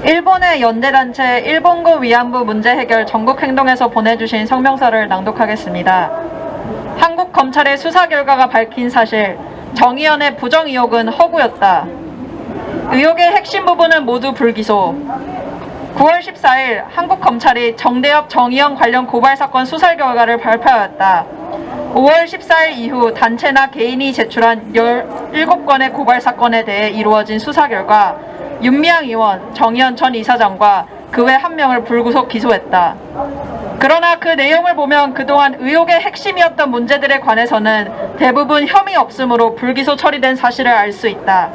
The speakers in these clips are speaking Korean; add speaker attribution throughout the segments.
Speaker 1: 일본의 연대단체 일본군 위안부 문제 해결 전국행동에서 보내주신 성명서를 낭독하겠습니다. 한국 검찰의 수사 결과가 밝힌 사실, 정의연의 부정 의혹은 허구였다. 의혹의 핵심 부분은 모두 불기소. 9월 14일 한국 검찰이 정대협 정의연 관련 고발 사건 수사 결과를 발표하였다. 5월 14일 이후 단체나 개인이 제출한 17건의 고발 사건에 대해 이루어진 수사 결과 윤미향 의원, 정의연 전 이사장과 그 외 1명을 불구속 기소했다. 그러나 그 내용을 보면 그동안 의혹의 핵심이었던 문제들에 관해서는 대부분 혐의 없음으로 불기소 처리된 사실을 알 수 있다.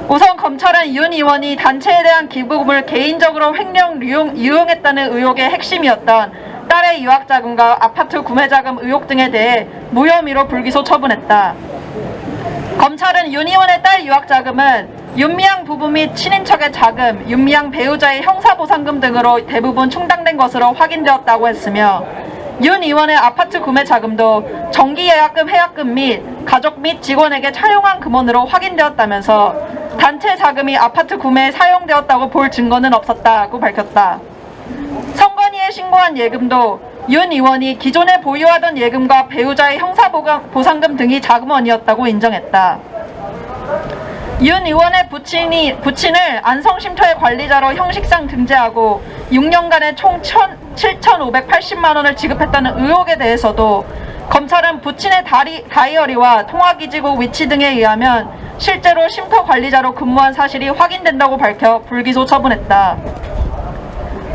Speaker 1: 우선 검찰은 윤 의원이 단체에 대한 기부금을 개인적으로 횡령 유용했다는 의혹의 핵심이었던 딸의 유학자금과 아파트 구매자금 의혹 등에 대해 무혐의로 불기소 처분했다. 검찰은 윤 의원의 딸 유학자금은 윤미향 부부 및 친인척의 자금, 윤미향 배우자의 형사보상금 등으로 대부분 충당된 것으로 확인되었다고 했으며, 윤 의원의 아파트 구매 자금도 정기예약금, 해약금 및 가족 및 직원에게 차용한 금원으로 확인되었다면서 단체 자금이 아파트 구매에 사용되었다고 볼 증거는 없었다고 밝혔다. 선관위에 신고한 예금도 윤 의원이 기존에 보유하던 예금과 배우자의 형사보상금 등이 자금원이었다고 인정했다. 윤 의원의 부친을 안성쉼터의 관리자로 형식상 등재하고 6년간에 총 7,580만 원을 지급했다는 의혹에 대해서도 검찰은 부친의 다이어리와 통화기지국 위치 등에 의하면 실제로 쉼터 관리자로 근무한 사실이 확인된다고 밝혀 불기소 처분했다.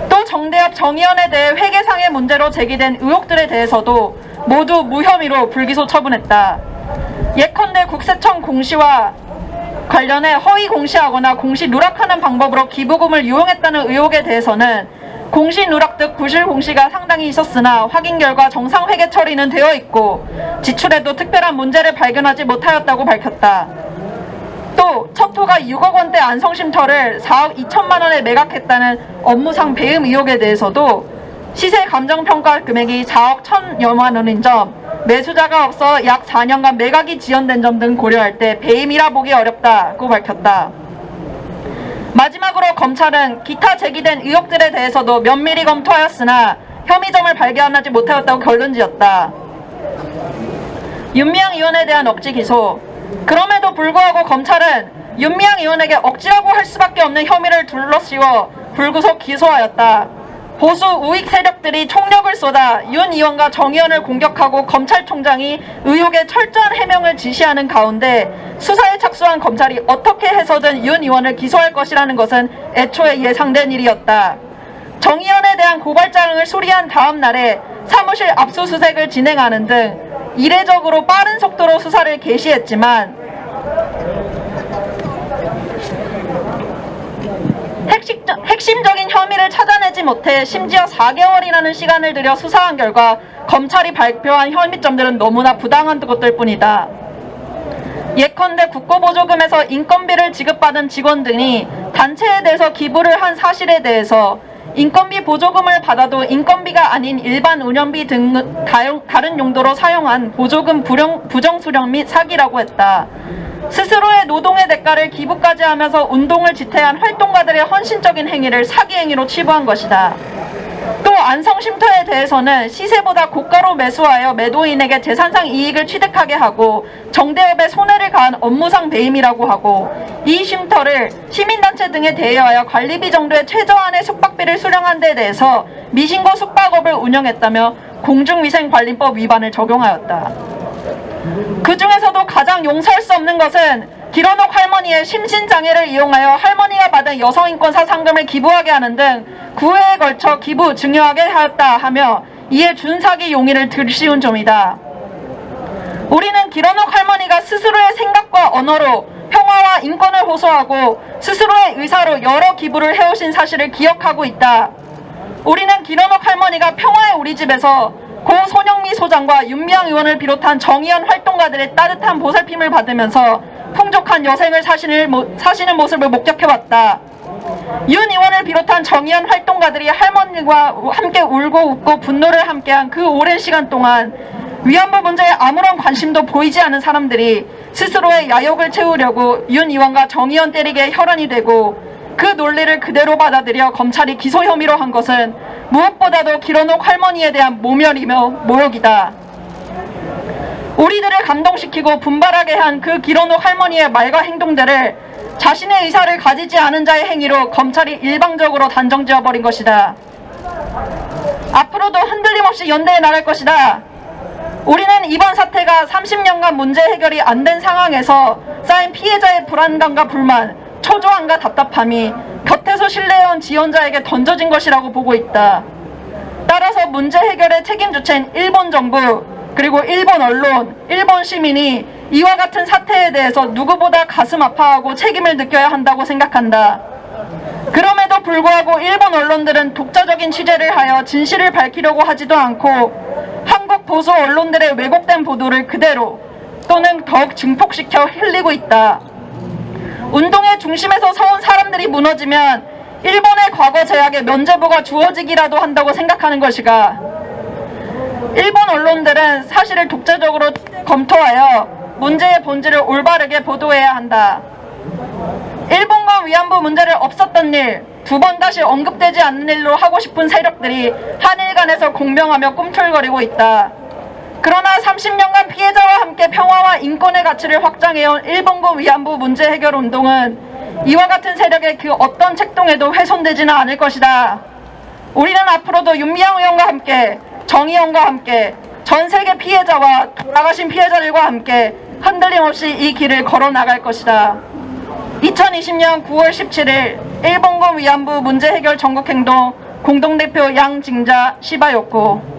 Speaker 1: 또 정대협 정의연에 대해 회계상의 문제로 제기된 의혹들에 대해서도 모두 무혐의로 불기소 처분했다. 예컨대 국세청 공시와 관련해 허위 공시하거나 공시 누락하는 방법으로 기부금을 유용했다는 의혹에 대해서는 공시 누락 등 부실 공시가 상당히 있었으나 확인 결과 정상 회계 처리는 되어 있고 지출에도 특별한 문제를 발견하지 못하였다고 밝혔다. 또 첩토가 6억 원대 안성쉼터를 4억 2천만 원에 매각했다는 업무상 배임 의혹에 대해서도 시세 감정평가 금액이 4억 1,000여만 원인 점, 매수자가 없어 약 4년간 매각이 지연된 점 등 고려할 때 배임이라 보기 어렵다고 밝혔다. 마지막으로 검찰은 기타 제기된 의혹들에 대해서도 면밀히 검토하였으나 혐의점을 발견하지 못하였다고 결론지었다. 윤미향 의원에 대한 억지 기소. 그럼에도 불구하고 검찰은 윤미향 의원에게 억지라고 할 수밖에 없는 혐의를 둘러씌워 불구속 기소하였다. 보수 우익 세력들이 총력을 쏟아 윤 의원과 정 의원을 공격하고 검찰총장이 의혹의 철저한 해명을 지시하는 가운데 수사에 착수한 검찰이 어떻게 해서든 윤 의원을 기소할 것이라는 것은 애초에 예상된 일이었다. 정 의원에 대한 고발장을 수리한 다음 날에 사무실 압수수색을 진행하는 등 이례적으로 빠른 속도로 수사를 개시했지만 핵심적인 혐의를 찾아내지 못해 심지어 4개월이라는 시간을 들여 수사한 결과 검찰이 발표한 혐의점들은 너무나 부당한 것들 뿐이다. 예컨대 국고보조금에서 인건비를 지급받은 직원 등이 단체에 대해서 기부를 한 사실에 대해서 인건비 보조금을 받아도 인건비가 아닌 일반 운영비 등 다른 용도로 사용한 보조금 부정수령 및 사기라고 했다. 스스로의 노동의 대가를 기부까지 하면서 운동을 지탱한 활동가들의 헌신적인 행위를 사기 행위로 치부한 것이다. 또 안성쉼터에 대해서는 시세보다 고가로 매수하여 매도인에게 재산상 이익을 취득하게 하고 정대협에 손해를 가한 업무상 배임이라고 하고 이 쉼터를 시민단체 등에 대여하여 관리비 정도의 최저한의 숙박비를 수령한 데 대해서 미신고 숙박업을 운영했다며 공중위생관리법 위반을 적용하였다. 그 중에서도 가장 용서할 수 없는 것은 길어녹 할머니의 심신장애를 이용하여 할머니가 받은 여성인권사 상금을 기부하게 하는 등 9회에 걸쳐 기부 증여하게 하였다 하며 이에 준사기 용의를 들씌운 점이다. 우리는 길어녹 할머니가 스스로의 생각과 언어로 평화와 인권을 호소하고 스스로의 의사로 여러 기부를 해오신 사실을 기억하고 있다. 우리는 길어녹 할머니가 평화의 우리집에서 고 손영미 소장과 윤미향 의원을 비롯한 정의연 활동가들의 따뜻한 보살핌을 받으면서 풍족한 여생을 사시는 모습을 목격해왔다. 윤 의원을 비롯한 정의연 활동가들이 할머니와 함께 울고 웃고 분노를 함께한 그 오랜 시간 동안 위안부 문제에 아무런 관심도 보이지 않은 사람들이 스스로의 야욕을 채우려고 윤 의원과 정 의원 때리기에 혈안이 되고 그 논리를 그대로 받아들여 검찰이 기소 혐의로 한 것은 무엇보다도 길어놓 할머니에 대한 모멸이며 모욕이다. 우리들을 감동시키고 분발하게 한 그 길어놓 할머니의 말과 행동들을 자신의 의사를 가지지 않은 자의 행위로 검찰이 일방적으로 단정지어버린 것이다. 앞으로도 흔들림 없이 연대해 나갈 것이다. 우리는 이번 사태가 30년간 문제 해결이 안 된 상황에서 쌓인 피해자의 불안감과 불만, 초조함과 답답함이 곁에서 신뢰해온 지원자에게 던져진 것이라고 보고 있다. 따라서 문제 해결의 책임 주체인 일본 정부, 그리고 일본 언론, 일본 시민이 이와 같은 사태에 대해서 누구보다 가슴 아파하고 책임을 느껴야 한다고 생각한다. 그럼에도 불구하고 일본 언론들은 독자적인 취재를 하여 진실을 밝히려고 하지도 않고 한국 보수 언론들의 왜곡된 보도를 그대로 또는 더욱 증폭시켜 흘리고 있다. 운동의 중심에서 서온 사람들이 무너지면 일본의 과거 제약에 면죄부가 주어지기라도 한다고 생각하는 것이가, 일본 언론들은 사실을 독자적으로 검토하여 문제의 본질을 올바르게 보도해야 한다. 일본과 위안부 문제를 없었던 일, 두 번 다시 언급되지 않는 일로 하고 싶은 세력들이 한일 간에서 공명하며 꿈틀거리고 있다. 그러나 30년간 피해자와 함께 평화와 인권의 가치를 확장해온 일본군 위안부 문제 해결 운동은 이와 같은 세력의 그 어떤 책동에도 훼손되지는 않을 것이다. 우리는 앞으로도 윤미향 의원과 함께, 정의연과 함께, 전 세계 피해자와 돌아가신 피해자들과 함께 흔들림 없이 이 길을 걸어 나갈 것이다. 2020년 9월 17일 일본군 위안부 문제 해결 전국행동 공동대표 양징자 시바요코.